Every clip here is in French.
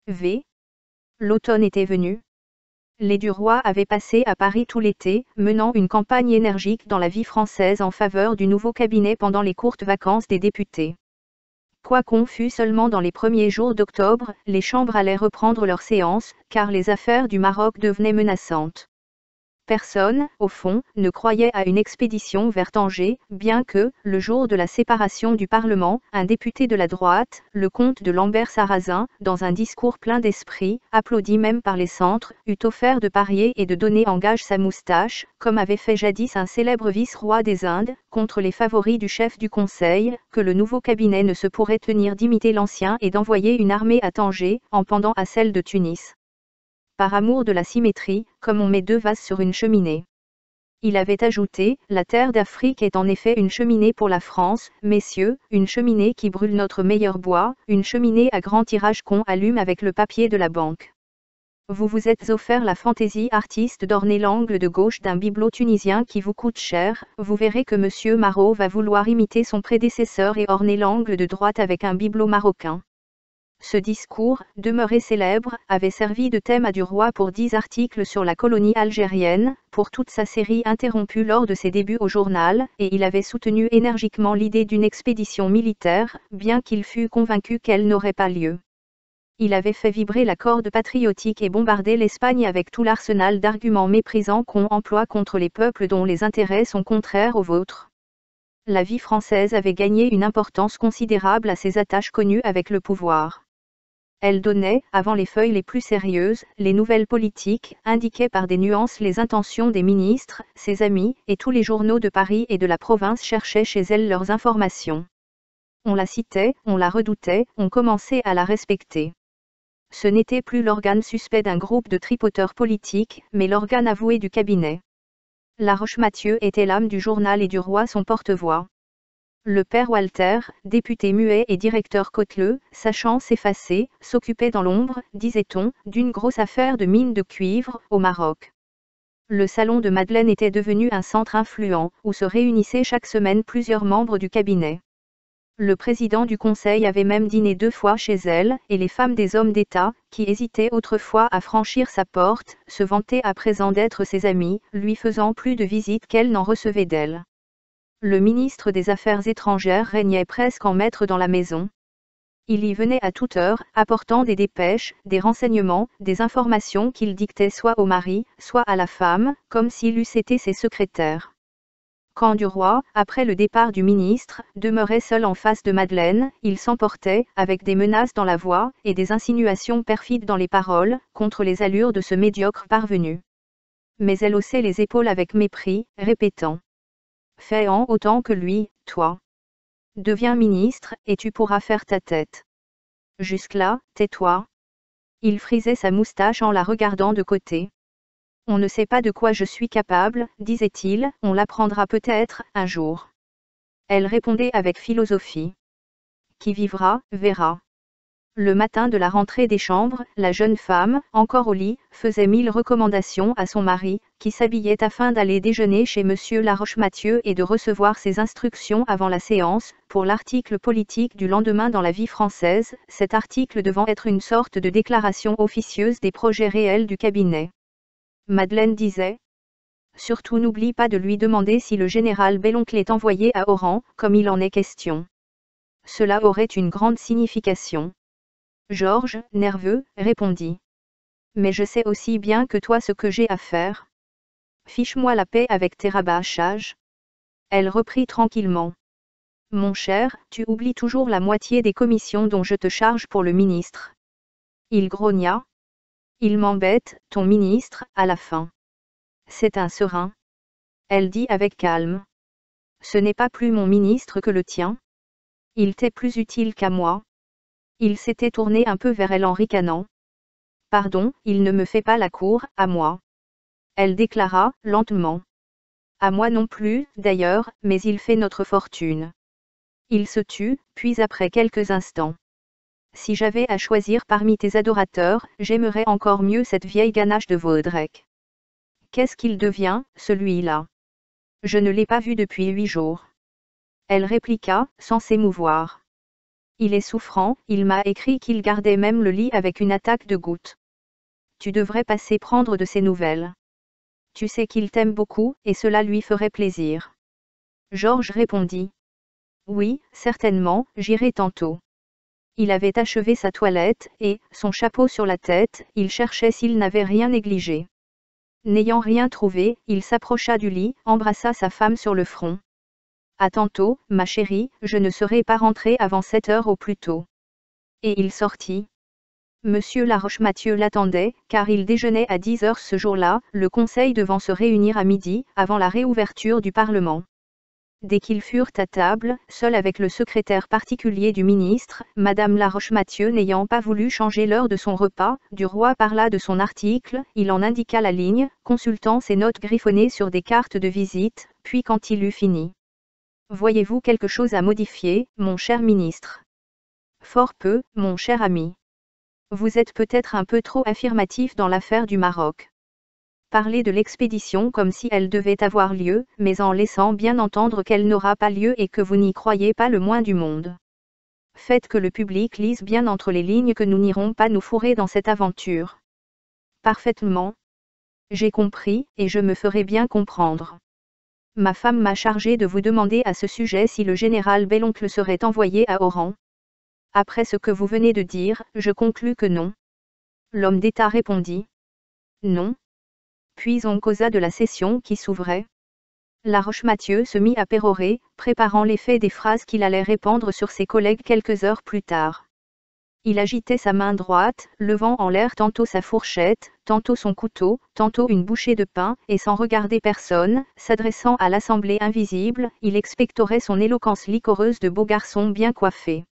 V. L'automne était venu. Les du roi avaient passé à Paris tout l'été, menant une campagne énergique dans la vie française en faveur du nouveau cabinet pendant les courtes vacances des députés. Quoiqu'on fût seulement dans les premiers jours d'octobre, les chambres allaient reprendre leurs séances, car les affaires du Maroc devenaient menaçantes. Personne, au fond, ne croyait à une expédition vers Tanger, bien que, le jour de la séparation du Parlement, un député de la droite, le comte de Lambert-Sarrazin, dans un discours plein d'esprit, applaudi même par les centres, eût offert de parier et de donner en gage sa moustache, comme avait fait jadis un célèbre vice-roi des Indes, contre les favoris du chef du Conseil, que le nouveau cabinet ne se pourrait tenir d'imiter l'ancien et d'envoyer une armée à Tanger, en pendant à celle de Tunis. Par amour de la symétrie, comme on met deux vases sur une cheminée. Il avait ajouté, la terre d'Afrique est en effet une cheminée pour la France, messieurs, une cheminée qui brûle notre meilleur bois, une cheminée à grand tirage qu'on allume avec le papier de la banque. Vous vous êtes offert la fantaisie artiste d'orner l'angle de gauche d'un bibelot tunisien qui vous coûte cher, vous verrez que monsieur Marot va vouloir imiter son prédécesseur et orner l'angle de droite avec un bibelot marocain. Ce discours, demeuré célèbre, avait servi de thème à du roi pour 10 articles sur la colonie algérienne, pour toute sa série interrompue lors de ses débuts au journal, et il avait soutenu énergiquement l'idée d'une expédition militaire, bien qu'il fût convaincu qu'elle n'aurait pas lieu. Il avait fait vibrer la corde patriotique et bombardé l'Espagne avec tout l'arsenal d'arguments méprisants qu'on emploie contre les peuples dont les intérêts sont contraires aux vôtres. La vie française avait gagné une importance considérable à ses attaches connues avec le pouvoir. Elle donnait, avant les feuilles les plus sérieuses, les nouvelles politiques, indiquait par des nuances les intentions des ministres, ses amis, et tous les journaux de Paris et de la province cherchaient chez elle leurs informations. On la citait, on la redoutait, on commençait à la respecter. Ce n'était plus l'organe suspect d'un groupe de tripoteurs politiques, mais l'organe avoué du cabinet. Laroche-Mathieu était l'âme du journal et du roi son porte-voix. Le père Walter, député muet et directeur côteleux, sachant s'effacer, s'occupait dans l'ombre, disait-on, d'une grosse affaire de mine de cuivre, au Maroc. Le salon de Madeleine était devenu un centre influent, où se réunissaient chaque semaine plusieurs membres du cabinet. Le président du conseil avait même dîné 2 fois chez elle, et les femmes des hommes d'État, qui hésitaient autrefois à franchir sa porte, se vantaient à présent d'être ses amies, lui faisant plus de visites qu'elle n'en recevait d'elle. Le ministre des Affaires étrangères régnait presque en maître dans la maison. Il y venait à toute heure, apportant des dépêches, des renseignements, des informations qu'il dictait soit au mari, soit à la femme, comme s'il eût été ses secrétaires. Quand du roi, après le départ du ministre, demeurait seul en face de Madeleine, il s'emportait, avec des menaces dans la voix, et des insinuations perfides dans les paroles, contre les allures de ce médiocre parvenu. Mais elle haussait les épaules avec mépris, répétant. Fais en autant que lui, toi. Deviens ministre, et tu pourras faire ta tête. Jusque-là, tais-toi. Il frisait sa moustache en la regardant de côté. On ne sait pas de quoi je suis capable, disait-il, on l'apprendra peut-être, un jour. Elle répondait avec philosophie. Qui vivra, verra. Le matin de la rentrée des chambres, la jeune femme, encore au lit, faisait 1000 recommandations à son mari, qui s'habillait afin d'aller déjeuner chez monsieur Laroche-Mathieu et de recevoir ses instructions avant la séance, pour l'article politique du lendemain dans la vie française, cet article devant être une sorte de déclaration officieuse des projets réels du cabinet. Madeleine disait. Surtout n'oublie pas de lui demander si le général Belloncle est envoyé à Oran, comme il en est question. Cela aurait une grande signification. Georges, nerveux, répondit. Mais je sais aussi bien que toi ce que j'ai à faire. Fiche-moi la paix avec tes rabâchages. Elle reprit tranquillement. Mon cher, tu oublies toujours la moitié des commissions dont je te charge pour le ministre. Il grogna. Il m'embête, ton ministre, à la fin. C'est un serein. Elle dit avec calme. Ce n'est pas plus mon ministre que le tien. Il t'est plus utile qu'à moi. Il s'était tourné un peu vers elle en ricanant. Pardon, il ne me fait pas la cour, à moi. Elle déclara, lentement. À moi non plus, d'ailleurs, mais il fait notre fortune. Il se tut, puis après quelques instants. Si j'avais à choisir parmi tes adorateurs, j'aimerais encore mieux cette vieille ganache de Vaudrec. Qu'est-ce qu'il devient, celui-là? Je ne l'ai pas vu depuis 8 jours. Elle répliqua, sans s'émouvoir. Il est souffrant, il m'a écrit qu'il gardait même le lit avec une attaque de goutte. Tu devrais passer prendre de ses nouvelles. Tu sais qu'il t'aime beaucoup, et cela lui ferait plaisir. Georges répondit. Oui, certainement, j'irai tantôt. Il avait achevé sa toilette, et, son chapeau sur la tête, il cherchait s'il n'avait rien négligé. N'ayant rien trouvé, il s'approcha du lit, embrassa sa femme sur le front. À tantôt, ma chérie, je ne serai pas rentré avant 7 heures au plus tôt. Et il sortit. Monsieur Laroche-Mathieu l'attendait, car il déjeunait à 10 heures ce jour-là, le conseil devant se réunir à midi, avant la réouverture du Parlement. Dès qu'ils furent à table, seul avec le secrétaire particulier du ministre, Madame Laroche-Mathieu n'ayant pas voulu changer l'heure de son repas, Duroy parla de son article, il en indiqua la ligne, consultant ses notes griffonnées sur des cartes de visite, puis quand il eut fini. Voyez-vous quelque chose à modifier, mon cher ministre? Fort peu, mon cher ami. Vous êtes peut-être un peu trop affirmatif dans l'affaire du Maroc. Parlez de l'expédition comme si elle devait avoir lieu, mais en laissant bien entendre qu'elle n'aura pas lieu et que vous n'y croyez pas le moins du monde. Faites que le public lise bien entre les lignes que nous n'irons pas nous fourrer dans cette aventure. Parfaitement. J'ai compris, et je me ferai bien comprendre. Ma femme m'a chargé de vous demander à ce sujet si le général Belloncle serait envoyé à Oran. Après ce que vous venez de dire, je conclus que non. L'homme d'État répondit. Non. Puis on causa de la session qui s'ouvrait. Laroche-Mathieu se mit à pérorer, préparant l'effet des phrases qu'il allait répandre sur ses collègues quelques heures plus tard. Il agitait sa main droite, levant en l'air tantôt sa fourchette, tantôt son couteau, tantôt une bouchée de pain, et sans regarder personne, s'adressant à l'assemblée invisible, il expectorait son éloquence liquoreuse de beau garçon bien coiffé.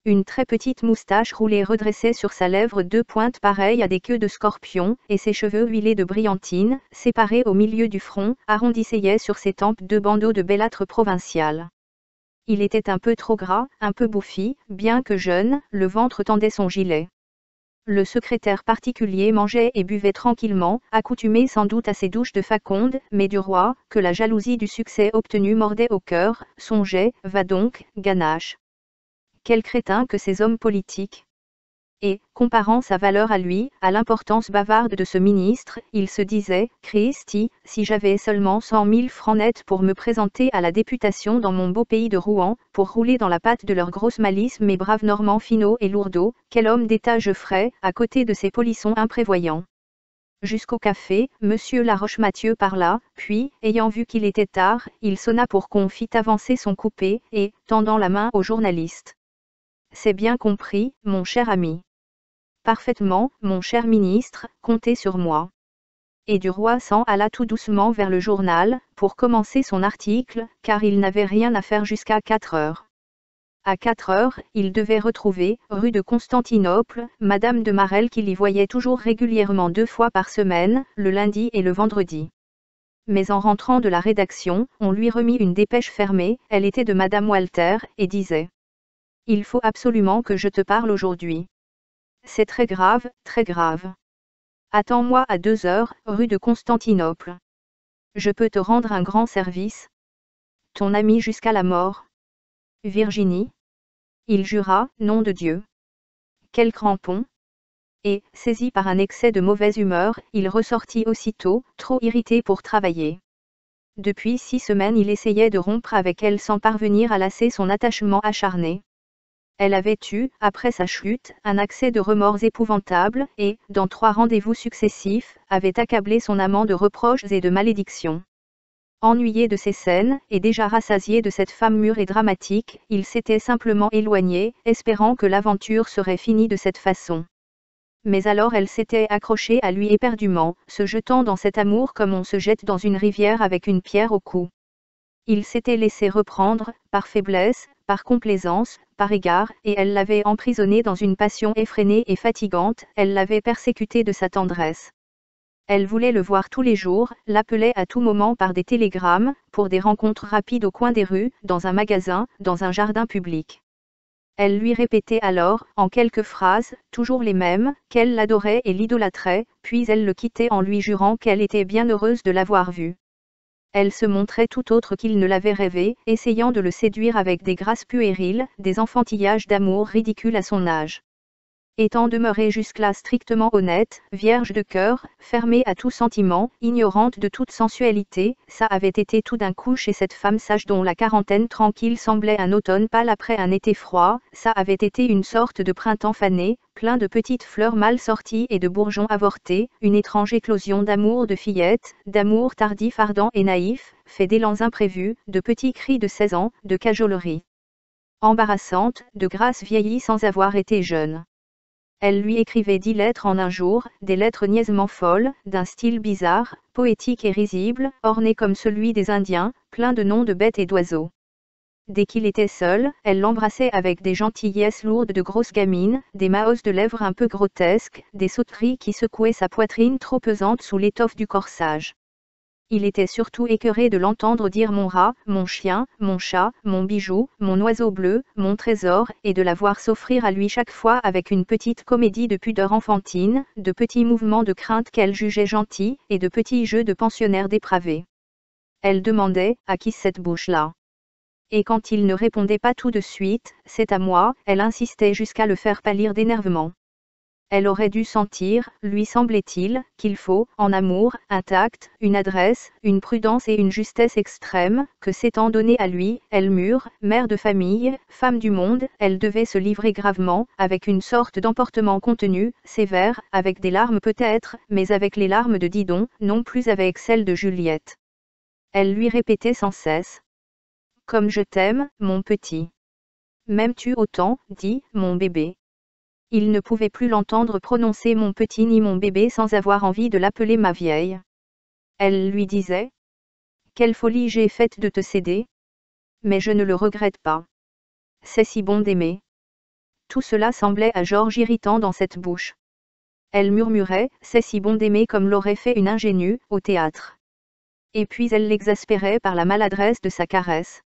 Une très petite moustache roulée redressait sur sa lèvre deux pointes pareilles à des queues de scorpion, et ses cheveux huilés de brillantine, séparés au milieu du front, arrondissaient sur ses tempes deux bandeaux de bellâtre provincial. Il était un peu trop gras, un peu bouffi, bien que jeune, le ventre tendait son gilet. Le secrétaire particulier mangeait et buvait tranquillement, accoutumé sans doute à ses douches de faconde, mais Duroy, que la jalousie du succès obtenu mordait au cœur, songeait, va donc, ganache. Quel crétin que ces hommes politiques! Et, comparant sa valeur à lui, à l'importance bavarde de ce ministre, il se disait, Christi, si j'avais seulement 100 000 francs nets pour me présenter à la députation dans mon beau pays de Rouen, pour rouler dans la pâte de leur grosse malice mes braves Normands finaux et lourdeaux, quel homme d'État je ferais, à côté de ces polissons imprévoyants. Jusqu'au café, monsieur Laroche-Mathieu parla, puis, ayant vu qu'il était tard, il sonna pour qu'on fît avancer son coupé, et, tendant la main au journaliste. C'est bien compris, mon cher ami. Parfaitement, mon cher ministre, comptez sur moi. Et Duroy s'en alla tout doucement vers le journal, pour commencer son article, car il n'avait rien à faire jusqu'à 4 heures. À 4 heures, il devait retrouver, rue de Constantinople, Madame de Marelle qu'il y voyait toujours régulièrement 2 fois par semaine, le lundi et le vendredi. Mais en rentrant de la rédaction, on lui remit une dépêche fermée, elle était de Madame Walter, et disait « Il faut absolument que je te parle aujourd'hui. C'est très grave, très grave. Attends-moi à 2 heures, rue de Constantinople. Je peux te rendre un grand service. Ton ami jusqu'à la mort. Virginie. » Il jura, nom de Dieu. Quel crampon! Et, saisi par un excès de mauvaise humeur, il ressortit aussitôt, trop irrité pour travailler. Depuis 6 semaines il essayait de rompre avec elle sans parvenir à lasser son attachement acharné. Elle avait eu, après sa chute, un accès de remords épouvantable, et, dans 3 rendez-vous successifs, avait accablé son amant de reproches et de malédictions. Ennuyé de ces scènes, et déjà rassasié de cette femme mûre et dramatique, il s'était simplement éloigné, espérant que l'aventure serait finie de cette façon. Mais alors elle s'était accrochée à lui éperdument, se jetant dans cet amour comme on se jette dans une rivière avec une pierre au cou. Il s'était laissé reprendre, par faiblesse, par complaisance, par égard, et elle l'avait emprisonné dans une passion effrénée et fatigante, elle l'avait persécuté de sa tendresse. Elle voulait le voir tous les jours, l'appelait à tout moment par des télégrammes, pour des rencontres rapides au coin des rues, dans un magasin, dans un jardin public. Elle lui répétait alors, en quelques phrases, toujours les mêmes, qu'elle l'adorait et l'idolâtrait, puis elle le quittait en lui jurant qu'elle était bien heureuse de l'avoir vu. Elle se montrait tout autre qu'il ne l'avait rêvé, essayant de le séduire avec des grâces puériles, des enfantillages d'amour ridicules à son âge. Étant demeurée jusque-là strictement honnête, vierge de cœur, fermée à tout sentiment, ignorante de toute sensualité, ça avait été tout d'un coup chez cette femme sage dont la quarantaine tranquille semblait un automne pâle après un été froid, ça avait été une sorte de printemps fané, plein de petites fleurs mal sorties et de bourgeons avortés, une étrange éclosion d'amour de fillette, d'amour tardif ardent et naïf, fait d'élans imprévus, de petits cris de 16 ans, de cajolerie embarrassante, de grâce vieillie sans avoir été jeune. Elle lui écrivait 10 lettres en un jour, des lettres niaisement folles, d'un style bizarre, poétique et risible, orné comme celui des Indiens, plein de noms de bêtes et d'oiseaux. Dès qu'il était seul, elle l'embrassait avec des gentillesses lourdes de grosses gamines, des maos de lèvres un peu grotesques, des sauteries qui secouaient sa poitrine trop pesante sous l'étoffe du corsage. Il était surtout écœuré de l'entendre dire mon rat, mon chien, mon chat, mon bijou, mon oiseau bleu, mon trésor, et de la voir s'offrir à lui chaque fois avec une petite comédie de pudeur enfantine, de petits mouvements de crainte qu'elle jugeait gentils, et de petits jeux de pensionnaire dépravé. Elle demandait, à qui cette bouche-là? Et quand il ne répondait pas tout de suite, c'est à moi, elle insistait jusqu'à le faire pâlir d'énervement. Elle aurait dû sentir, lui semblait-il, qu'il faut, en amour, un tact, une adresse, une prudence et une justesse extrême, que s'étant donnée à lui, elle mûre, mère de famille, femme du monde, elle devait se livrer gravement, avec une sorte d'emportement contenu, sévère, avec des larmes peut-être, mais avec les larmes de Didon, non plus avec celles de Juliette. Elle lui répétait sans cesse. Comme je t'aime, mon petit. M'aimes-tu autant, dis, mon bébé. Il ne pouvait plus l'entendre prononcer mon petit ni mon bébé sans avoir envie de l'appeler ma vieille. Elle lui disait. Quelle folie j'ai faite de te céder. Mais je ne le regrette pas. C'est si bon d'aimer. Tout cela semblait à Georges irritant dans cette bouche. Elle murmurait, c'est si bon d'aimer comme l'aurait fait une ingénue, au théâtre. Et puis elle l'exaspérait par la maladresse de sa caresse.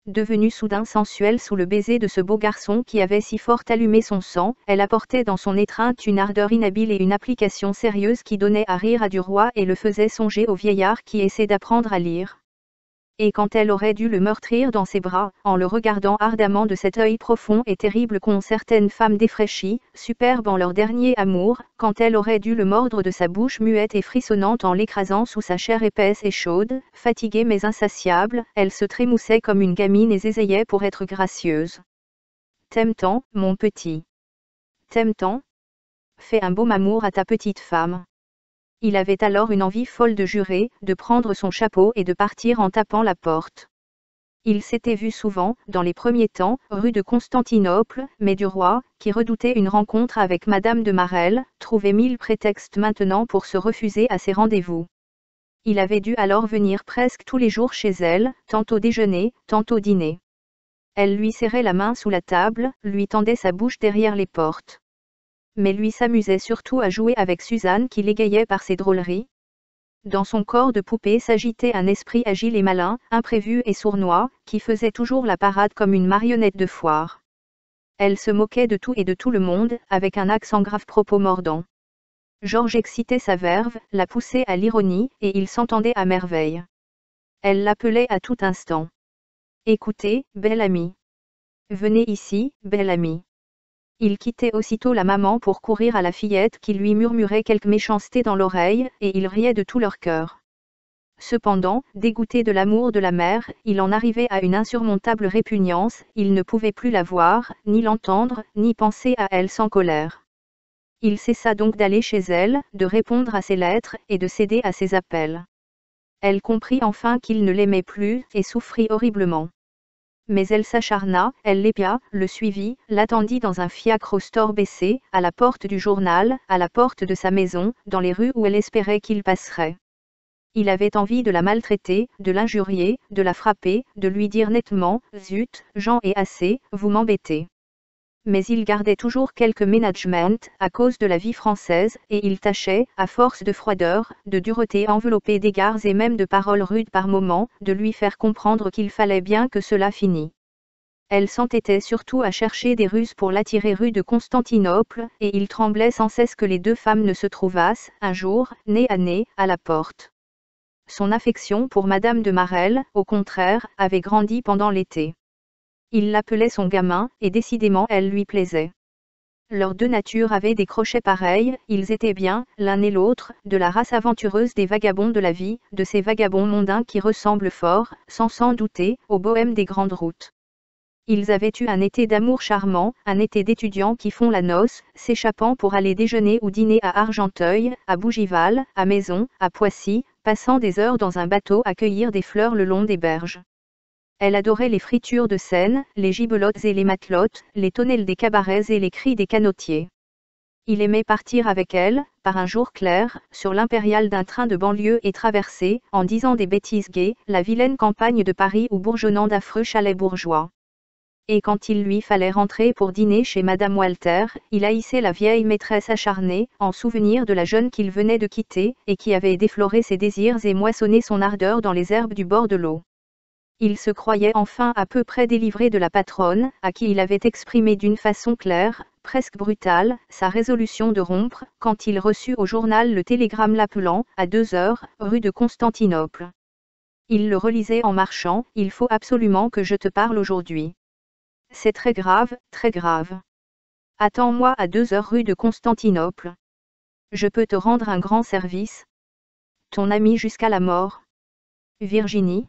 Devenue soudain sensuelle sous le baiser de ce beau garçon qui avait si fort allumé son sang, elle apportait dans son étreinte une ardeur inhabile et une application sérieuse qui donnait à rire à Duroy et le faisait songer au vieillard qui essaie d'apprendre à lire. Et quand elle aurait dû le meurtrir dans ses bras, en le regardant ardemment de cet œil profond et terrible qu'ont certaines femmes défraîchies, superbes en leur dernier amour, quand elle aurait dû le mordre de sa bouche muette et frissonnante en l'écrasant sous sa chair épaisse et chaude, fatiguée mais insatiable, elle se trémoussait comme une gamine et zézayait pour être gracieuse. T'aimes tant, mon petit. T'aimes tant? Fais un baume amour à ta petite femme. Il avait alors une envie folle de jurer, de prendre son chapeau et de partir en tapant la porte. Il s'était vu souvent, dans les premiers temps, rue de Constantinople, mais Duroy, qui redoutait une rencontre avec Madame de Marelle, trouvait 1000 prétextes maintenant pour se refuser à ses rendez-vous. Il avait dû alors venir presque tous les jours chez elle, tantôt déjeuner, tantôt dîner. Elle lui serrait la main sous la table, lui tendait sa bouche derrière les portes. Mais lui s'amusait surtout à jouer avec Suzanne qui l'égayait par ses drôleries. Dans son corps de poupée s'agitait un esprit agile et malin, imprévu et sournois, qui faisait toujours la parade comme une marionnette de foire. Elle se moquait de tout et de tout le monde, avec un accent grave propos mordant. Georges excitait sa verve, la poussait à l'ironie, et il s'entendait à merveille. Elle l'appelait à tout instant. Écoutez, belle amie. Venez ici, belle amie. Il quittait aussitôt la maman pour courir à la fillette qui lui murmurait quelque méchanceté dans l'oreille, et il riait de tout leur cœur. Cependant, dégoûté de l'amour de la mère, il en arrivait à une insurmontable répugnance, il ne pouvait plus la voir, ni l'entendre, ni penser à elle sans colère. Il cessa donc d'aller chez elle, de répondre à ses lettres, et de céder à ses appels. Elle comprit enfin qu'il ne l'aimait plus, et souffrit horriblement. Mais elle s'acharna, elle l'épia, le suivit, l'attendit dans un fiacre au store baissé, à la porte du journal, à la porte de sa maison, dans les rues où elle espérait qu'il passerait. Il avait envie de la maltraiter, de l'injurier, de la frapper, de lui dire nettement, zut, Jean est assez, vous m'embêtez. Mais il gardait toujours quelque management, à cause de la vie française, et il tâchait, à force de froideur, de dureté enveloppée d'égards et même de paroles rudes par moments, de lui faire comprendre qu'il fallait bien que cela finît. Elle s'entêtait surtout à chercher des ruses pour l'attirer rue de Constantinople, et il tremblait sans cesse que les deux femmes ne se trouvassent, un jour, nez à nez, à la porte. Son affection pour Madame de Marelle, au contraire, avait grandi pendant l'été. Il l'appelait son gamin, et décidément elle lui plaisait. Leurs deux natures avaient des crochets pareils, ils étaient bien, l'un et l'autre, de la race aventureuse des vagabonds de la vie, de ces vagabonds mondains qui ressemblent fort, sans s'en douter, aux bohèmes des grandes routes. Ils avaient eu un été d'amour charmant, un été d'étudiants qui font la noce, s'échappant pour aller déjeuner ou dîner à Argenteuil, à Bougival, à Maison, à Poissy, passant des heures dans un bateau à cueillir des fleurs le long des berges. Elle adorait les fritures de Seine, les gibelottes et les matelotes, les tonnelles des cabarets et les cris des canotiers. Il aimait partir avec elle, par un jour clair, sur l'impériale d'un train de banlieue et traverser, en disant des bêtises gaies, la vilaine campagne de Paris ou bourgeonnant d'affreux chalets bourgeois. Et quand il lui fallait rentrer pour dîner chez Madame Walter, il haïssait la vieille maîtresse acharnée, en souvenir de la jeune qu'il venait de quitter, et qui avait défloré ses désirs et moissonné son ardeur dans les herbes du bord de l'eau. Il se croyait enfin à peu près délivré de la patronne, à qui il avait exprimé d'une façon claire, presque brutale, sa résolution de rompre, quand il reçut au journal le télégramme l'appelant, à 2 heures, rue de Constantinople. Il le relisait en marchant, « Il faut absolument que je te parle aujourd'hui. C'est très grave, très grave. Attends-moi à 2 heures rue de Constantinople. Je peux te rendre un grand service. Ton ami jusqu'à la mort. Virginie. »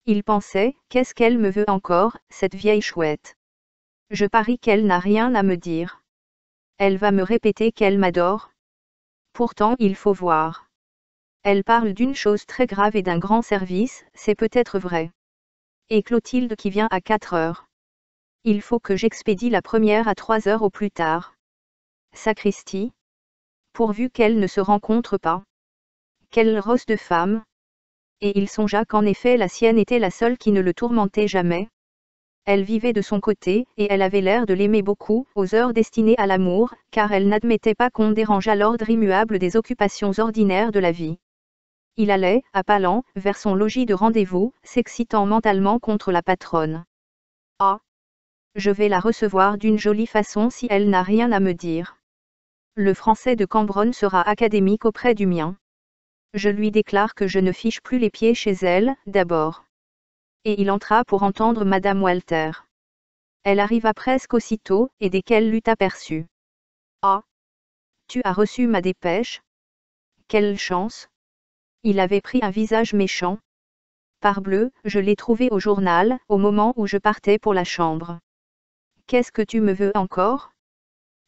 Il pensait, qu'est-ce qu'elle me veut encore, cette vieille chouette. Je parie qu'elle n'a rien à me dire. Elle va me répéter qu'elle m'adore. Pourtant il faut voir. Elle parle d'une chose très grave et d'un grand service, c'est peut-être vrai. Et Clotilde qui vient à 4 heures. Il faut que j'expédie la première à 3 heures au plus tard. Sacristi. Pourvu qu'elle ne se rencontre pas. Quelle rosse de femme. Et il songea qu'en effet la sienne était la seule qui ne le tourmentait jamais. Elle vivait de son côté, et elle avait l'air de l'aimer beaucoup, aux heures destinées à l'amour, car elle n'admettait pas qu'on dérangeât l'ordre immuable des occupations ordinaires de la vie. Il allait, à pas lents, vers son logis de rendez-vous, s'excitant mentalement contre la patronne. Ah! Je vais la recevoir d'une jolie façon si elle n'a rien à me dire. Le français de Cambronne sera académique auprès du mien. Je lui déclare que je ne fiche plus les pieds chez elle, d'abord. Et il entra pour entendre Madame Walter. Elle arriva presque aussitôt, et dès qu'elle l'eut aperçu. Ah! Tu as reçu ma dépêche? Quelle chance! Il avait pris un visage méchant. Parbleu, je l'ai trouvé au journal, au moment où je partais pour la chambre. Qu'est-ce que tu me veux encore?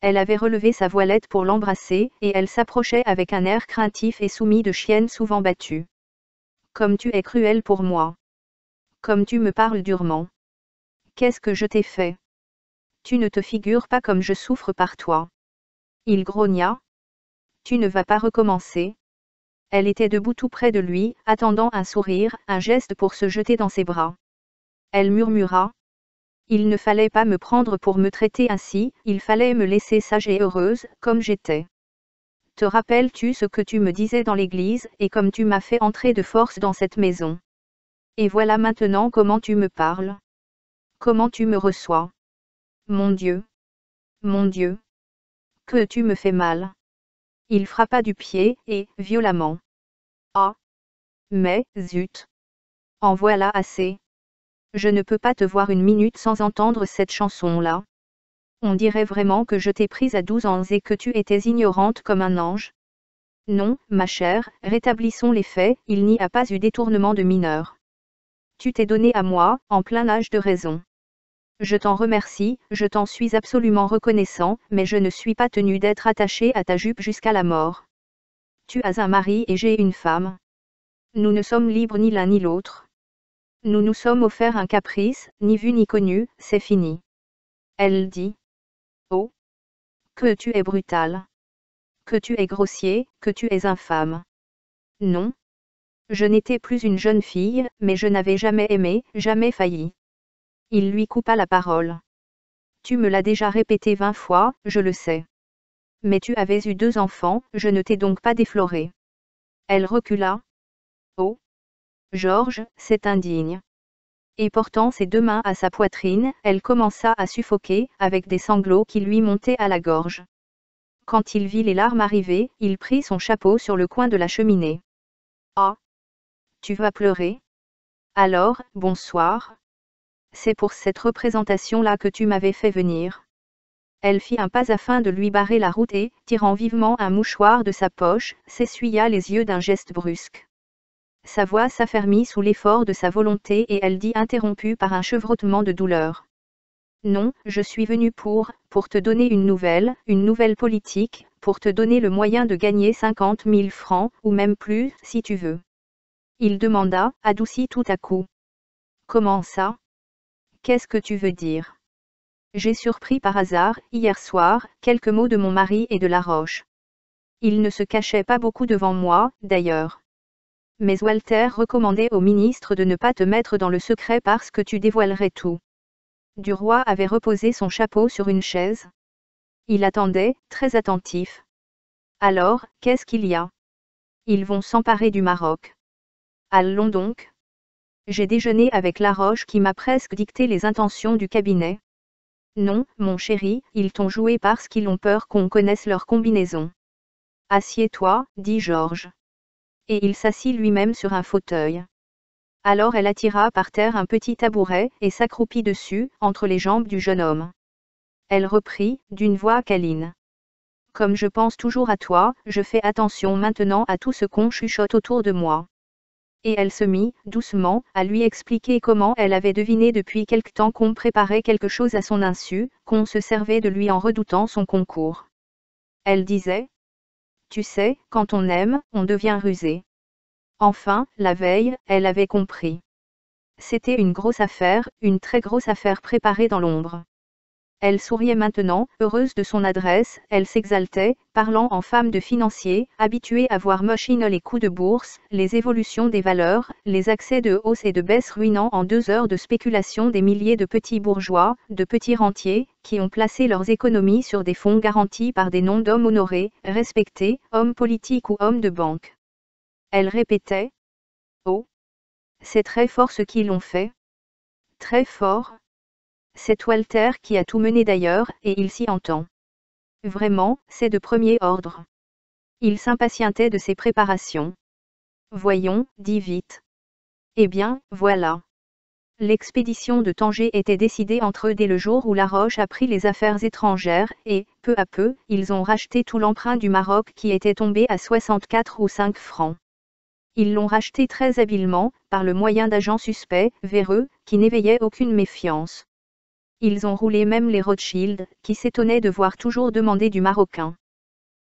Elle avait relevé sa voilette pour l'embrasser, et elle s'approchait avec un air craintif et soumis de chienne souvent battue. Comme tu es cruelle pour moi. Comme tu me parles durement. Qu'est-ce que je t'ai fait? Tu ne te figures pas comme je souffre par toi. Il grogna. Tu ne vas pas recommencer. Elle était debout tout près de lui, attendant un sourire, un geste pour se jeter dans ses bras. Elle murmura. Il ne fallait pas me prendre pour me traiter ainsi, il fallait me laisser sage et heureuse, comme j'étais. Te rappelles-tu ce que tu me disais dans l'église, et comme tu m'as fait entrer de force dans cette maison? Et voilà maintenant comment tu me parles. Comment tu me reçois. Mon Dieu. Mon Dieu. Que tu me fais mal. Il frappa du pied, et, violemment. Ah! Mais, zut! En voilà assez. Je ne peux pas te voir une minute sans entendre cette chanson-là. On dirait vraiment que je t'ai prise à 12 ans et que tu étais ignorante comme un ange. Non, ma chère, rétablissons les faits, il n'y a pas eu détournement de mineur. Tu t'es donné à moi, en plein âge de raison. Je t'en remercie, je t'en suis absolument reconnaissant, mais je ne suis pas tenu d'être attaché à ta jupe jusqu'à la mort. Tu as un mari et j'ai une femme. Nous ne sommes libres ni l'un ni l'autre. Nous nous sommes offert un caprice, ni vu ni connu, c'est fini. Elle dit. Oh! Que tu es brutal. Que tu es grossier, que tu es infâme. Non. Je n'étais plus une jeune fille, mais je n'avais jamais aimé, jamais failli. Il lui coupa la parole. Tu me l'as déjà répété 20 fois, je le sais. Mais tu avais eu 2 enfants, je ne t'ai donc pas défloré. Elle recula. Oh! Georges, c'est indigne. Et portant ses 2 mains à sa poitrine, elle commença à suffoquer, avec des sanglots qui lui montaient à la gorge. Quand il vit les larmes arriver, il prit son chapeau sur le coin de la cheminée. Ah! Tu vas pleurer? Alors, bonsoir. C'est pour cette représentation-là que tu m'avais fait venir. Elle fit un pas afin de lui barrer la route et, tirant vivement un mouchoir de sa poche, s'essuya les yeux d'un geste brusque. Sa voix s'affermit sous l'effort de sa volonté et elle dit interrompue par un chevrotement de douleur. Non, je suis venue pour te donner une nouvelle politique, pour te donner le moyen de gagner 50 000 francs, ou même plus, si tu veux. Il demanda, adouci tout à coup. Comment ça? Qu'est-ce que tu veux dire? J'ai surpris par hasard, hier soir, quelques mots de mon mari et de Laroche. Il ne se cachait pas beaucoup devant moi, d'ailleurs. Mais Walter recommandait au ministre de ne pas te mettre dans le secret parce que tu dévoilerais tout. Duroy avait reposé son chapeau sur une chaise. Il attendait, très attentif. Alors, qu'est-ce qu'il y a? Ils vont s'emparer du Maroc. Allons donc. J'ai déjeuné avec Laroche qui m'a presque dicté les intentions du cabinet. Non, mon chéri, ils t'ont joué parce qu'ils ont peur qu'on connaisse leur combinaison. Assieds-toi, dit Georges. Et il s'assit lui-même sur un fauteuil. Alors elle attira par terre un petit tabouret et s'accroupit dessus, entre les jambes du jeune homme. Elle reprit, d'une voix câline. Comme je pense toujours à toi, je fais attention maintenant à tout ce qu'on chuchote autour de moi. Et elle se mit, doucement, à lui expliquer comment elle avait deviné depuis quelque temps qu'on préparait quelque chose à son insu, qu'on se servait de lui en redoutant son concours. Elle disait. Tu sais, quand on aime, on devient rusé. Enfin, la veille, elle avait compris. C'était une grosse affaire, une très grosse affaire préparée dans l'ombre. Elle souriait maintenant, heureuse de son adresse, elle s'exaltait, parlant en femme de financier, habituée à voir machine les coups de bourse, les évolutions des valeurs, les accès de hausse et de baisse ruinant en 2 heures de spéculation des milliers de petits bourgeois, de petits rentiers, qui ont placé leurs économies sur des fonds garantis par des noms d'hommes honorés, respectés, hommes politiques ou hommes de banque. Elle répétait. Oh! C'est très fort ce qu'ils ont fait. Très fort. C'est Walter qui a tout mené d'ailleurs, et il s'y entend. Vraiment, c'est de premier ordre. Il s'impatientait de ses préparations. Voyons, dit vite. Eh bien, voilà. L'expédition de Tanger était décidée entre eux dès le jour où Laroche a pris les affaires étrangères, et, peu à peu, ils ont racheté tout l'emprunt du Maroc qui était tombé à 64 ou 5 francs. Ils l'ont racheté très habilement, par le moyen d'agents suspects, véreux, qui n'éveillaient aucune méfiance. Ils ont roulé même les Rothschild, qui s'étonnaient de voir toujours demander du marocain.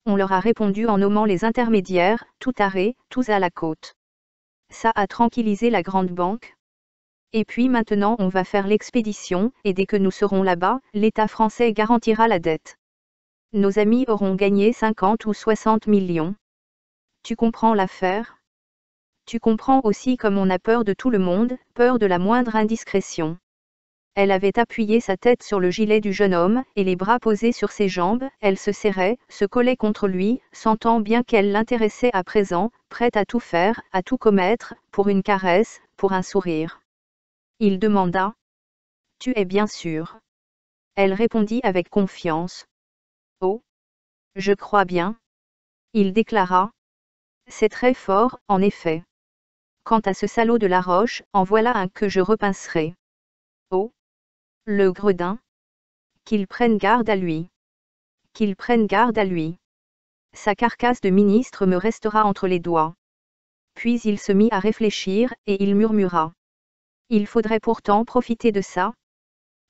On leur a répondu en nommant les intermédiaires, tout arrêt, tous à la côte. Ça a tranquillisé la grande banque. Et puis maintenant on va faire l'expédition, et dès que nous serons là-bas, l'État français garantira la dette. Nos amis auront gagné 50 ou 60 millions. Tu comprends l'affaire? Tu comprends aussi comme on a peur de tout le monde, peur de la moindre indiscrétion. Elle avait appuyé sa tête sur le gilet du jeune homme, et les bras posés sur ses jambes, elle se serrait, se collait contre lui, sentant bien qu'elle l'intéressait à présent, prête à tout faire, à tout commettre, pour une caresse, pour un sourire. Il demanda. Tu es bien sûre? Elle répondit avec confiance. Oh! Je crois bien. Il déclara. C'est très fort, en effet. Quant à ce salaud de Laroche, en voilà un que je repincerai. Oh! Le gredin. Qu'il prenne garde à lui. Qu'il prenne garde à lui. Sa carcasse de ministre me restera entre les doigts. Puis il se mit à réfléchir, et il murmura. Il faudrait pourtant profiter de ça.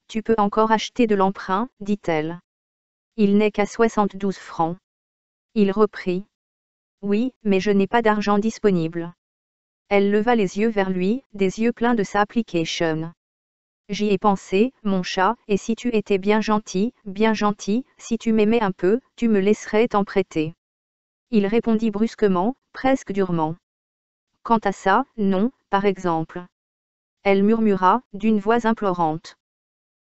Tu peux encore acheter de l'emprunt, dit-elle. Il n'est qu'à 72 francs. Il reprit. Oui, mais je n'ai pas d'argent disponible. Elle leva les yeux vers lui, des yeux pleins de sa application. J'y ai pensé, mon chat, et si tu étais bien gentil, si tu m'aimais un peu, tu me laisserais t'en prêter. Il répondit brusquement, presque durement. Quant à ça, non, par exemple. Elle murmura, d'une voix implorante.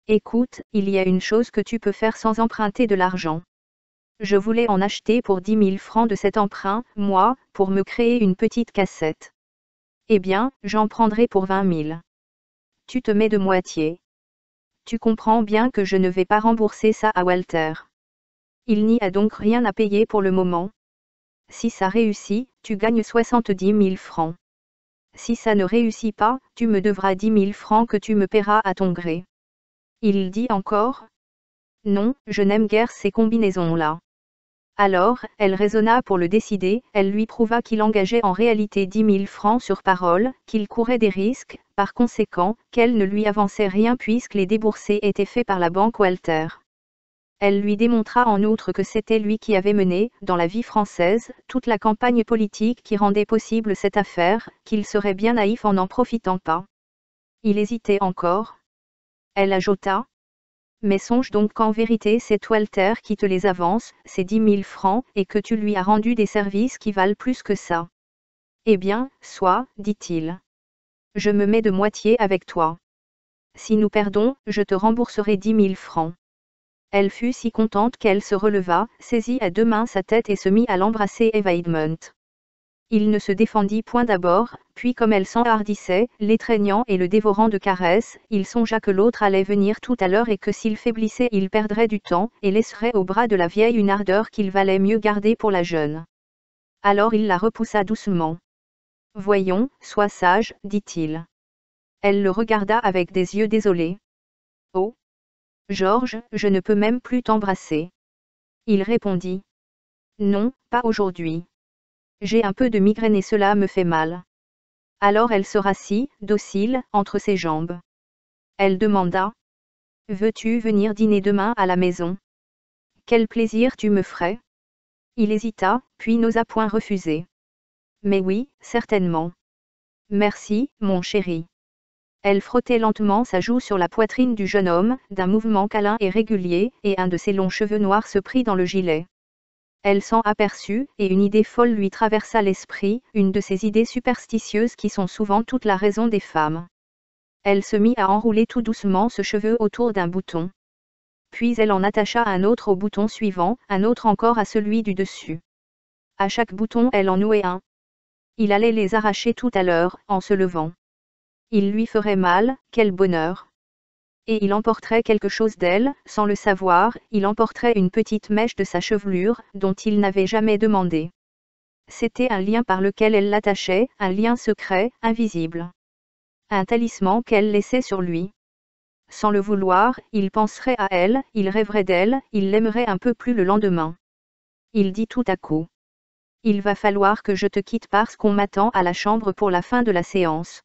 Écoute, il y a une chose que tu peux faire sans emprunter de l'argent. Je voulais en acheter pour 10 000 francs de cet emprunt, moi, pour me créer une petite cassette. Eh bien, j'en prendrai pour 20 000. Tu te mets de moitié. Tu comprends bien que je ne vais pas rembourser ça à Walter. Il n'y a donc rien à payer pour le moment. Si ça réussit, tu gagnes 70 000 francs. si ça ne réussit pas, tu me devras 10 000 francs que tu me paieras à ton gré. Il dit encore. Non, je n'aime guère ces combinaisons-là. Alors, elle raisonna pour le décider, elle lui prouva qu'il engageait en réalité 10 000 francs sur parole, qu'il courait des risques, par conséquent, qu'elle ne lui avançait rien puisque les déboursés étaient faits par la banque Walter. Elle lui démontra en outre que c'était lui qui avait mené, dans la vie française, toute la campagne politique qui rendait possible cette affaire, qu'il serait bien naïf en n'en profitant pas. Il hésitait encore. Elle ajouta. Mais songe donc qu'en vérité c'est Walter qui te les avance, ces 10 000 francs, et que tu lui as rendu des services qui valent plus que ça. Eh bien, soit, dit-il. Je me mets de moitié avec toi. Si nous perdons, je te rembourserai 10 000 francs. Elle fut si contente qu'elle se releva, saisit à deux mains sa tête et se mit à l'embrasser évidemment. Il ne se défendit point d'abord, puis comme elle s'enhardissait, l'étreignant et le dévorant de caresses, il songea que l'autre allait venir tout à l'heure et que s'il faiblissait il perdrait du temps, et laisserait au bras de la vieille une ardeur qu'il valait mieux garder pour la jeune. Alors il la repoussa doucement. Voyons, sois sage, dit-il. Elle le regarda avec des yeux désolés. Oh, Georges, je ne peux même plus t'embrasser. Il répondit. Non, pas aujourd'hui. J'ai un peu de migraine et cela me fait mal. Alors elle se rassit, docile, entre ses jambes. Elle demanda. Veux-tu venir dîner demain à la maison? Quel plaisir tu me ferais? Il hésita, puis n'osa point refuser. Mais oui, certainement. Merci, mon chéri. Elle frottait lentement sa joue sur la poitrine du jeune homme, d'un mouvement câlin et régulier, et un de ses longs cheveux noirs se prit dans le gilet. Elle s'en aperçut, et une idée folle lui traversa l'esprit, une de ces idées superstitieuses qui sont souvent toute la raison des femmes. Elle se mit à enrouler tout doucement ce cheveu autour d'un bouton. Puis elle en attacha un autre au bouton suivant, un autre encore à celui du dessus. À chaque bouton elle en nouait un. Il allait les arracher tout à l'heure, en se levant. Il lui ferait mal, quel bonheur! Et il emporterait quelque chose d'elle, sans le savoir, il emporterait une petite mèche de sa chevelure, dont il n'avait jamais demandé. C'était un lien par lequel elle l'attachait, un lien secret, invisible. Un talisman qu'elle laissait sur lui. Sans le vouloir, il penserait à elle, il rêverait d'elle, il l'aimerait un peu plus le lendemain. Il dit tout à coup. Il va falloir que je te quitte parce qu'on m'attend à la chambre pour la fin de la séance.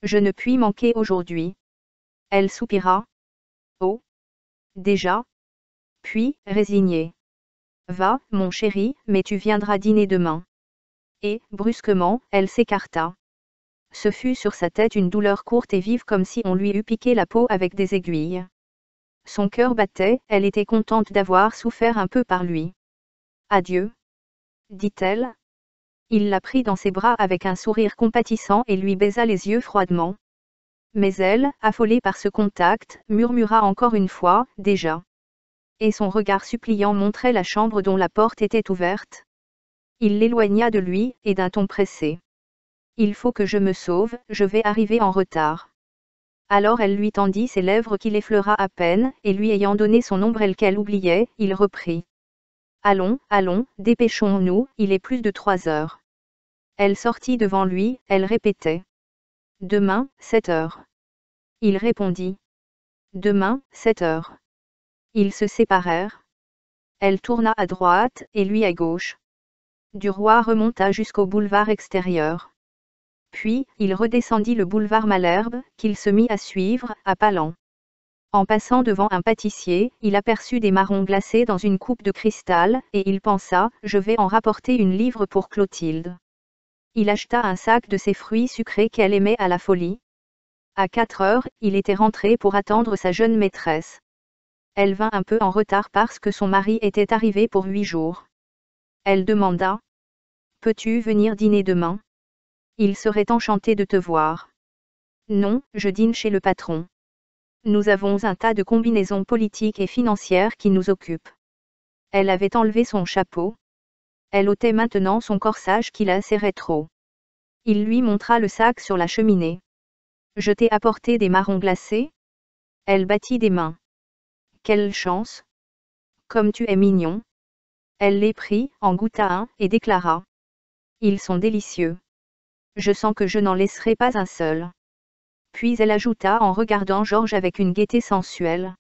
Je ne puis manquer aujourd'hui. Elle soupira. Oh! Déjà? Puis, résignée. Va, mon chéri, mais tu viendras dîner demain. Et, brusquement, elle s'écarta. Ce fut sur sa tête une douleur courte et vive comme si on lui eût piqué la peau avec des aiguilles. Son cœur battait, elle était contente d'avoir souffert un peu par lui. Adieu, dit-elle. Il la prit dans ses bras avec un sourire compatissant et lui baisa les yeux froidement. Mais elle, affolée par ce contact, murmura encore une fois, déjà. Et son regard suppliant montrait la chambre dont la porte était ouverte. Il l'éloigna de lui, et d'un ton pressé. Il faut que je me sauve, je vais arriver en retard. Alors elle lui tendit ses lèvres qu'il effleura à peine, et lui ayant donné son ombrelle qu'elle oubliait, il reprit. Allons, allons, dépêchons-nous, il est plus de 3 heures. Elle sortit devant lui, elle répétait. Demain, 7 heures. Il répondit. Demain, 7 heures. Ils se séparèrent. Elle tourna à droite, et lui à gauche. Duroy remonta jusqu'au boulevard extérieur. Puis, il redescendit le boulevard Malherbe, qu'il se mit à suivre, à pas lents. En passant devant un pâtissier, il aperçut des marrons glacés dans une coupe de cristal, et il pensa, je vais en rapporter une livre pour Clotilde. Il acheta un sac de ces fruits sucrés qu'elle aimait à la folie. À 4 heures, il était rentré pour attendre sa jeune maîtresse. Elle vint un peu en retard parce que son mari était arrivé pour 8 jours. Elle demanda. Peux-tu venir dîner demain? Il serait enchanté de te voir. Non, je dîne chez le patron. Nous avons un tas de combinaisons politiques et financières qui nous occupent. Elle avait enlevé son chapeau. Elle ôtait maintenant son corsage qui la serrait trop. Il lui montra le sac sur la cheminée. Je t'ai apporté des marrons glacés? Elle battit des mains. Quelle chance! Comme tu es mignon! Elle les prit, en goûta un, et déclara. Ils sont délicieux. Je sens que je n'en laisserai pas un seul. Puis elle ajouta en regardant Georges avec une gaieté sensuelle.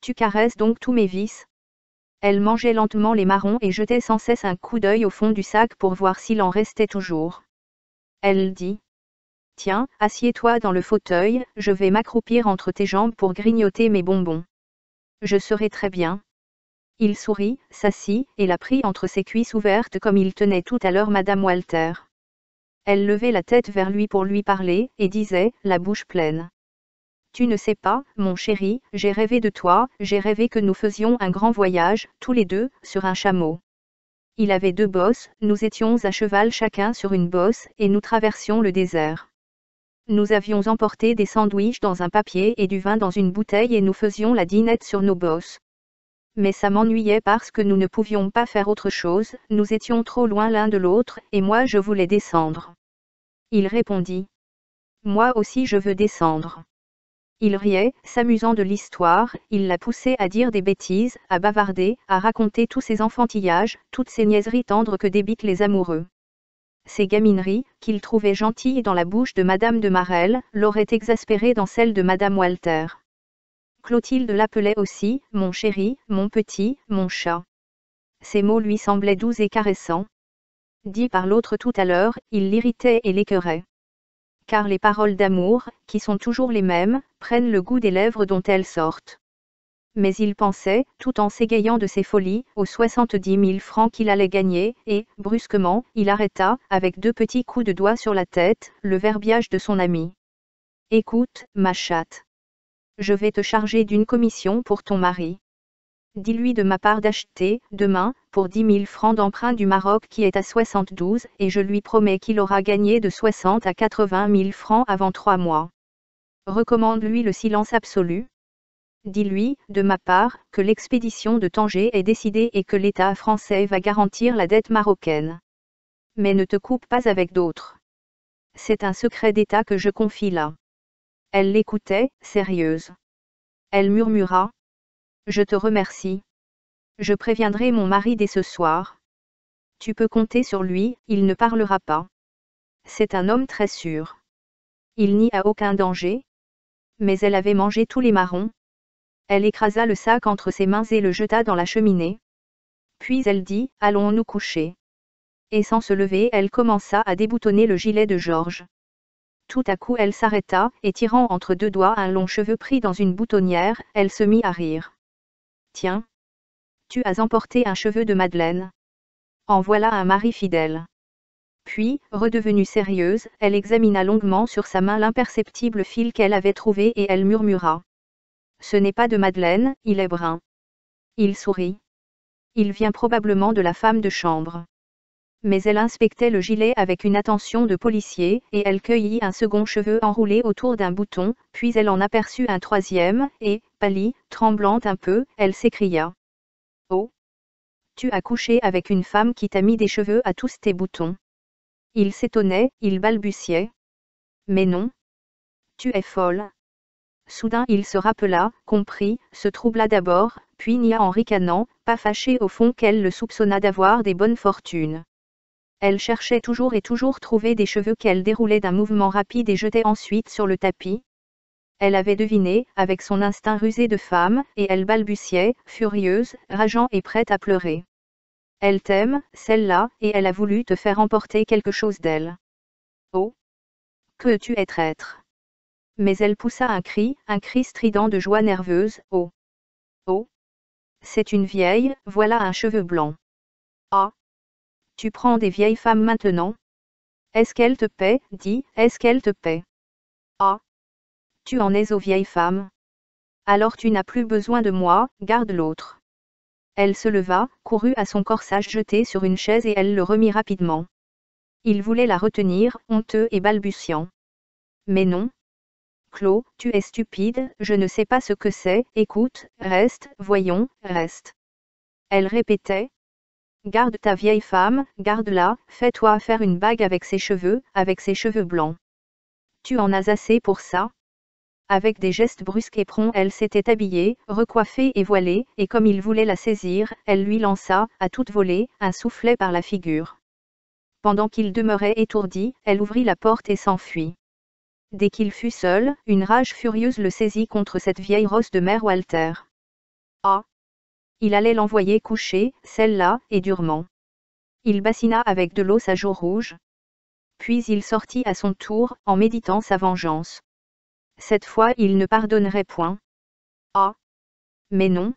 Tu caresses donc tous mes vices? Elle mangeait lentement les marrons et jetait sans cesse un coup d'œil au fond du sac pour voir s'il en restait toujours. Elle dit. Tiens, assieds-toi dans le fauteuil, je vais m'accroupir entre tes jambes pour grignoter mes bonbons. Je serai très bien. Il sourit, s'assit, et la prit entre ses cuisses ouvertes comme il tenait tout à l'heure Madame Walter. Elle levait la tête vers lui pour lui parler, et disait, la bouche pleine. Tu ne sais pas, mon chéri, j'ai rêvé de toi, j'ai rêvé que nous faisions un grand voyage, tous les deux, sur un chameau. Il avait 2 bosses, nous étions à cheval chacun sur une bosse, et nous traversions le désert. Nous avions emporté des sandwichs dans un papier et du vin dans une bouteille et nous faisions la dînette sur nos bosses. Mais ça m'ennuyait parce que nous ne pouvions pas faire autre chose, nous étions trop loin l'un de l'autre, et moi je voulais descendre. Il répondit. Moi aussi je veux descendre. Il riait, s'amusant de l'histoire, il la poussait à dire des bêtises, à bavarder, à raconter tous ces enfantillages, toutes ces niaiseries tendres que débitent les amoureux. Ces gamineries, qu'il trouvait gentilles dans la bouche de Madame de Marelle, l'auraient exaspéré dans celle de Madame Walter. Clotilde l'appelait aussi, mon chéri, mon petit, mon chat. Ces mots lui semblaient doux et caressants. Dit par l'autre tout à l'heure, il l'irritait et l'écœurait. Car les paroles d'amour, qui sont toujours les mêmes, prennent le goût des lèvres dont elles sortent. Mais il pensait, tout en s'égayant de ses folies, aux 70 000 francs qu'il allait gagner, et, brusquement, il arrêta, avec 2 petits coups de doigt sur la tête, le verbiage de son ami. Écoute, ma chatte. Je vais te charger d'une commission pour ton mari. Dis-lui de ma part d'acheter, demain, pour 10 000 francs d'emprunt du Maroc qui est à 72, et je lui promets qu'il aura gagné de 60 à 80 000 francs avant 3 mois. Recommande-lui le silence absolu. Dis-lui, de ma part, que l'expédition de Tanger est décidée et que l'État français va garantir la dette marocaine. Mais ne te coupe pas avec d'autres. C'est un secret d'État que je confie là. Elle l'écoutait, sérieuse. Elle murmura. Je te remercie. Je préviendrai mon mari dès ce soir. Tu peux compter sur lui, il ne parlera pas. C'est un homme très sûr. Il n'y a aucun danger. Mais elle avait mangé tous les marrons. Elle écrasa le sac entre ses mains et le jeta dans la cheminée. Puis elle dit, allons nous coucher. Et sans se lever elle commença à déboutonner le gilet de Georges. Tout à coup elle s'arrêta, et tirant entre 2 doigts un long cheveu pris dans une boutonnière, elle se mit à rire. Tiens. Tu as emporté un cheveu de Madeleine. En voilà un mari fidèle. Puis, redevenue sérieuse, elle examina longuement sur sa main l'imperceptible fil qu'elle avait trouvé et elle murmura. Ce n'est pas de Madeleine, il est brun. Il sourit. Il vient probablement de la femme de chambre. Mais elle inspectait le gilet avec une attention de policier, et elle cueillit un second cheveu enroulé autour d'un bouton, puis elle en aperçut un 3e, et, pâlie, tremblant un peu, elle s'écria. Oh! Tu as couché avec une femme qui t'a mis des cheveux à tous tes boutons. Il s'étonnait, il balbutiait. Mais non. Tu es folle. Soudain il se rappela, comprit, se troubla d'abord, puis nia en ricanant, pas fâché au fond qu'elle le soupçonnât d'avoir des bonnes fortunes. Elle cherchait toujours et toujours trouver des cheveux qu'elle déroulait d'un mouvement rapide et jetait ensuite sur le tapis. Elle avait deviné, avec son instinct rusé de femme, et elle balbutiait, furieuse, rageant et prête à pleurer. Elle t'aime, celle-là, et elle a voulu te faire emporter quelque chose d'elle. Oh! Que tu es traître! Mais elle poussa un cri strident de joie nerveuse, oh! Oh! C'est une vieille, voilà un cheveu blanc. Ah! Tu prends des vieilles femmes maintenant? Est-ce qu'elle te paie, dis, est-ce qu'elle te paie? Ah! Tu en es aux vieilles femmes. Alors tu n'as plus besoin de moi, garde l'autre. Elle se leva, courut à son corsage jeté sur une chaise et elle le remit rapidement. Il voulait la retenir, honteux et balbutiant. Mais non. Claude, tu es stupide, je ne sais pas ce que c'est, écoute, reste, voyons, reste. Elle répétait. Garde ta vieille femme, garde-la, fais-toi faire une bague avec ses cheveux blancs. Tu en as assez pour ça? Avec des gestes brusques et prompts elle s'était habillée, recoiffée et voilée, et comme il voulait la saisir, elle lui lança, à toute volée, un soufflet par la figure. Pendant qu'il demeurait étourdi, elle ouvrit la porte et s'enfuit. Dès qu'il fut seul, une rage furieuse le saisit contre cette vieille rosse de mère Walter. Ah! Il allait l'envoyer coucher, celle-là, et durement. Il bassina avec de l'eau sa joue rouge. Puis il sortit à son tour, en méditant sa vengeance. Cette fois il ne pardonnerait point. Ah! Mais non!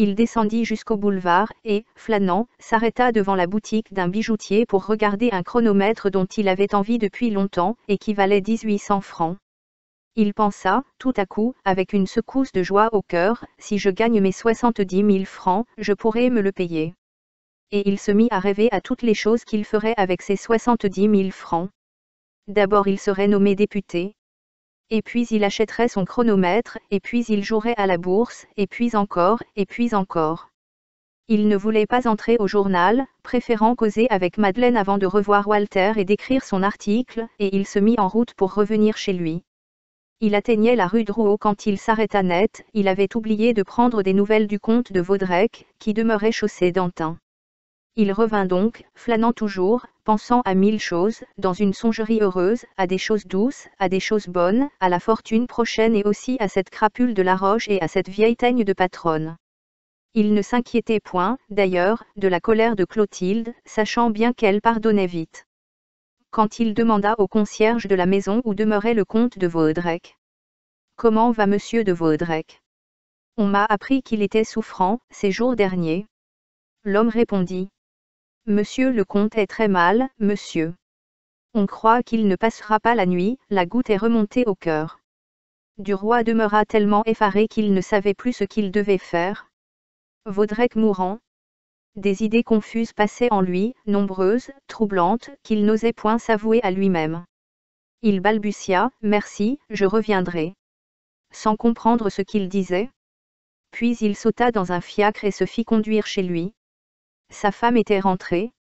Il descendit jusqu'au boulevard et, flânant, s'arrêta devant la boutique d'un bijoutier pour regarder un chronomètre dont il avait envie depuis longtemps et qui valait 1800 francs. Il pensa, tout à coup, avec une secousse de joie au cœur, si je gagne mes 70 000 francs, je pourrai me le payer. Et il se mit à rêver à toutes les choses qu'il ferait avec ces 70 000 francs. D'abord il serait nommé député. Et puis il achèterait son chronomètre, et puis il jouerait à la bourse, et puis encore, et puis encore. Il ne voulait pas entrer au journal, préférant causer avec Madeleine avant de revoir Walter et d'écrire son article, et il se mit en route pour revenir chez lui. Il atteignait la rue Drouot quand il s'arrêta net, il avait oublié de prendre des nouvelles du comte de Vaudrec, qui demeurait chaussée d'Antin. Il revint donc, flânant toujours, pensant à 1000 choses, dans une songerie heureuse, à des choses douces, à des choses bonnes, à la fortune prochaine et aussi à cette crapule de la Roche et à cette vieille teigne de patronne. Il ne s'inquiétait point, d'ailleurs, de la colère de Clotilde, sachant bien qu'elle pardonnait vite. Quand il demanda au concierge de la maison où demeurait le comte de Vaudrec. « Comment va monsieur de Vaudrec ? On m'a appris qu'il était souffrant, ces jours derniers. » L'homme répondit. « Monsieur le comte est très mal, monsieur. On croit qu'il ne passera pas la nuit, la goutte est remontée au cœur. » Duroy demeura tellement effaré qu'il ne savait plus ce qu'il devait faire. Vaudrec mourant. Des idées confuses passaient en lui, nombreuses, troublantes, qu'il n'osait point s'avouer à lui-même. Il balbutia, « Merci, je reviendrai. » Sans comprendre ce qu'il disait. Puis il sauta dans un fiacre et se fit conduire chez lui. Sa femme était rentrée.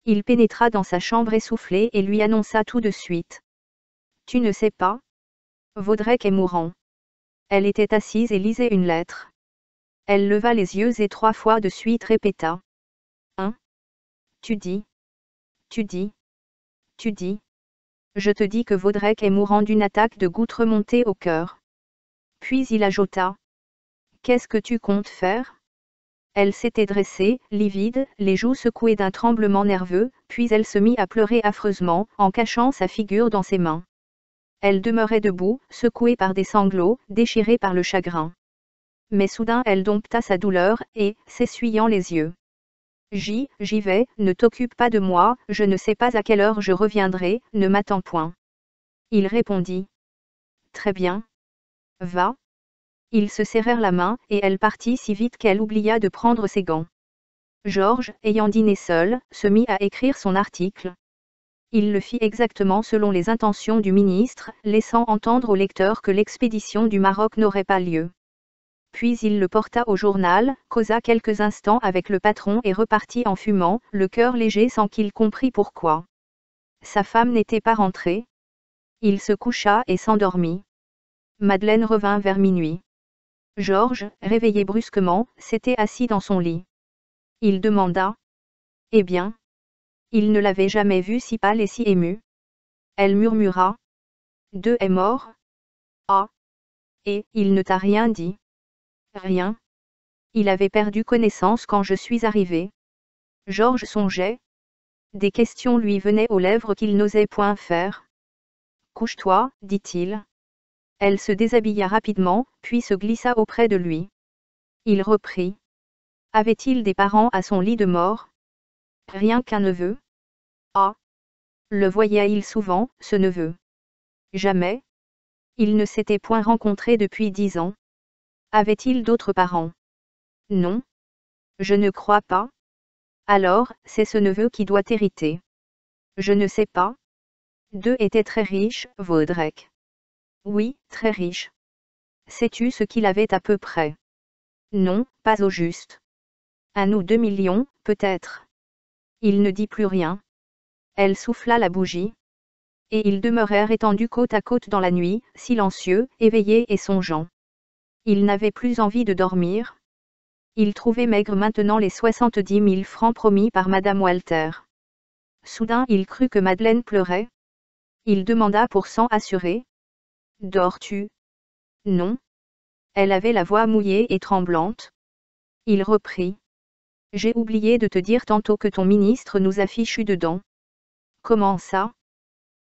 Il pénétra dans sa chambre essoufflée et lui annonça tout de suite. « Tu ne sais pas ? Vaudrec est mourant. » Elle était assise et lisait une lettre. Elle leva les yeux et 3 fois de suite répéta. « Hein ? Tu dis ? Tu dis ? Tu dis ? Je te dis que Vaudrec est mourant d'une attaque de goutte remontée au cœur. » Puis il ajouta. « Qu'est-ce que tu comptes faire ? » Elle s'était dressée, livide, les joues secouées d'un tremblement nerveux, puis elle se mit à pleurer affreusement, en cachant sa figure dans ses mains. Elle demeurait debout, secouée par des sanglots, déchirée par le chagrin. Mais soudain elle dompta sa douleur, et, s'essuyant les yeux. « J'y vais, ne t'occupe pas de moi, je ne sais pas à quelle heure je reviendrai, ne m'attends point. » Il répondit. « Très bien. Va. » Ils se serrèrent la main, et elle partit si vite qu'elle oublia de prendre ses gants. Georges, ayant dîné seul, se mit à écrire son article. Il le fit exactement selon les intentions du ministre, laissant entendre au lecteur que l'expédition du Maroc n'aurait pas lieu. Puis il le porta au journal, causa quelques instants avec le patron et repartit en fumant, le cœur léger sans qu'il comprît pourquoi. Sa femme n'était pas rentrée. Il se coucha et s'endormit. Madeleine revint vers minuit. Georges, réveillé brusquement, s'était assis dans son lit. Il demanda. « Eh bien ? » Il ne l'avait jamais vue si pâle et si émue. Elle murmura. « Deux est mort ? Ah ! Et, il ne t'a rien dit ? » Rien. Il avait perdu connaissance quand je suis arrivé. Georges songeait. Des questions lui venaient aux lèvres qu'il n'osait point faire. « Couche-toi, dit-il. » Elle se déshabilla rapidement, puis se glissa auprès de lui. Il reprit. Avait-il des parents à son lit de mort ? Rien qu'un neveu. Ah ! Le voyait-il souvent, ce neveu ? Jamais. Il ne s'était point rencontré depuis 10 ans. Avait-il d'autres parents ? Non. Je ne crois pas. Alors, c'est ce neveu qui doit hériter. Je ne sais pas. Deux étaient très riches, Vaudrec. Oui, très riche. Sais-tu ce qu'il avait à peu près ? Non, pas au juste. 1 ou 2 millions, peut-être. Il ne dit plus rien. Elle souffla la bougie. Et ils demeurèrent étendus côte à côte dans la nuit, silencieux, éveillés et songeants. Il n'avait plus envie de dormir. Il trouvait maigre maintenant les 70 000 francs promis par Madame Walter. Soudain il crut que Madeleine pleurait. Il demanda pour s'en assurer. « Dors-tu ? » « Non. » Elle avait la voix mouillée et tremblante. Il reprit. « J'ai oublié de te dire tantôt que ton ministre nous a fichus dedans. » « Comment ça ? »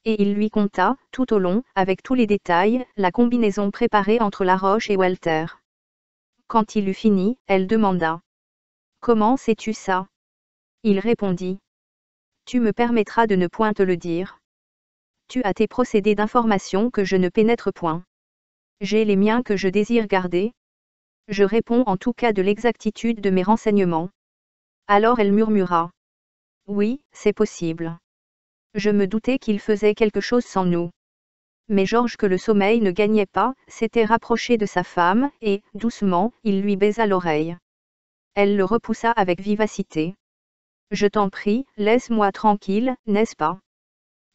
Et il lui conta, tout au long, avec tous les détails, la combinaison préparée entre Laroche et Walter. Quand il eut fini, elle demanda. « Comment sais-tu ça ? » Il répondit. « Tu me permettras de ne point te le dire. Tu as tes procédés d'information que je ne pénètre point. J'ai les miens que je désire garder. Je réponds en tout cas de l'exactitude de mes renseignements. » Alors elle murmura. « Oui, c'est possible. Je me doutais qu'il faisait quelque chose sans nous. » Mais Georges, que le sommeil ne gagnait pas, s'était rapproché de sa femme, et, doucement, il lui baisa l'oreille. Elle le repoussa avec vivacité. « Je t'en prie, laisse-moi tranquille, n'est-ce pas ?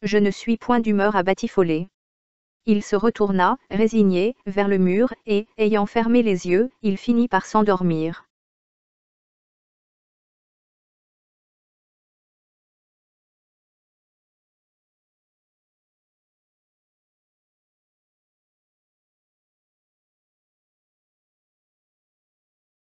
Je ne suis point d'humeur à batifoler. » Il se retourna, résigné, vers le mur, et, ayant fermé les yeux, il finit par s'endormir.